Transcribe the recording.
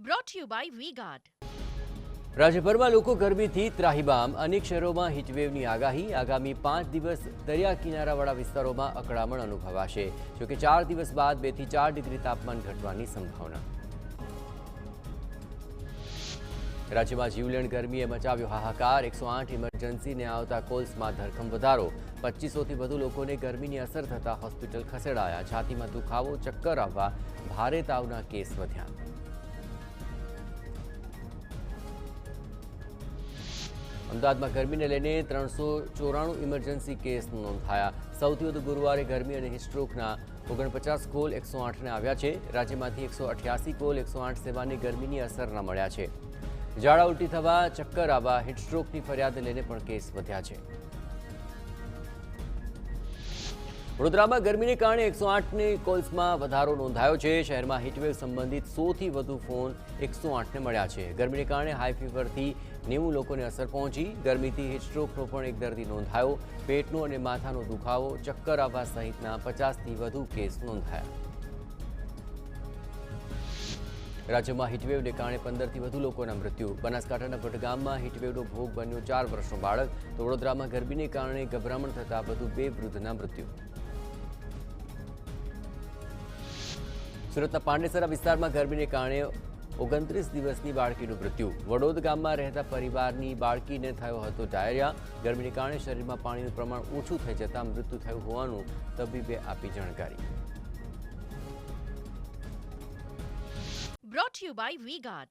brought to you by V-Guard. રાજ્યભરમાં લોકો ગરમીથી ત્રાહિમામ. અનેક શહેરોમાં હીટવેવની આગાહી. આગામી 5 દિવસ દરિયા કિનારાવાળા વિસ્તારોમાં અકળામણ અનુભવાશે. જોકે 4 દિવસ બાદ 2 થી 4 ડિગ્રી તાપમાન ઘટવાની સંભાવના. રાજ્યમાં જીવલેણ ગરમીએ મચાવ્યો હાહાકાર. 108 ઇમરજન્સીને આવતા કોલ્સમાં ધરખમ વધારો. 2500થી વધુ લોકોને ગરમીની અસર થતાં હોસ્પિટલ ખસેડાયા. છાતીમાં દુખાવો, ચક્કર આવવા, ભારે તાવના કેસ વધ્યા. અમદાવાદમાં ગરમીને લઈને 394 ઇમરજન્સી કેસ નોંધાયા. સૌથી વધુ ગુરુવારે ગરમી અને હિટસ્ટ્રોકના 49 કોલ 108ને આવ્યા છે. રાજ્યમાંથી 188 કોલ 108 સેવાને ગરમીની અસરના મળ્યા છે. ઝાડા ઉલટી થવા, ચક્કર આવવા, હિટસ્ટ્રોકની ફરિયાદ લઈને પણ કેસ વધ્યા છે. વડોદરામાં ગરમીને કારણે 108ની કોલ્સમાં વધારો નોંધાયો છે. શહેરમાં હીટવેવ સંબંધિત 100થી વધુ ફોન 108ને મળ્યા છે. ગરમીને કારણે હાઈ ફીવરથી 90 લોકોને અસર પહોંચી. ગરમીથી હીટસ્ટ્રોકનો પણ એક દર્દી નોંધાયો. પેટનો અને માથાનો દુખાવો, ચક્કર આવવા સહિતના 50થી વધુ કેસ નોંધાયા. રાજ્યમાં હીટવેવને કારણે 15થી વધુ લોકોના મૃત્યુ. બનાસકાંઠાના ભટગામમાં હીટવેવનો ભોગ બન્યો 4 વર્ષનો બાળક. તો વડોદરામાં ગરમીને કારણે ગભરામણ થતાં વધુ 2 વૃદ્ધના મૃત્યુ. સુરતના પાંડેસરા વિસ્તારમાં ગરમીને કારણે 29 દિવસની બાળકીનું મૃત્યુ. વડોદ ગામમાં રહેતા પરિવારની બાળકીને થયો હતો ડાયરિયા. ગરમીને કારણે શરીરમાં પાણીનું પ્રમાણ ઓછું થઈ જતાં મૃત્યુ થયું હોવાનું તબીબે આપી જાણકારી. Brought to you by V-Guard.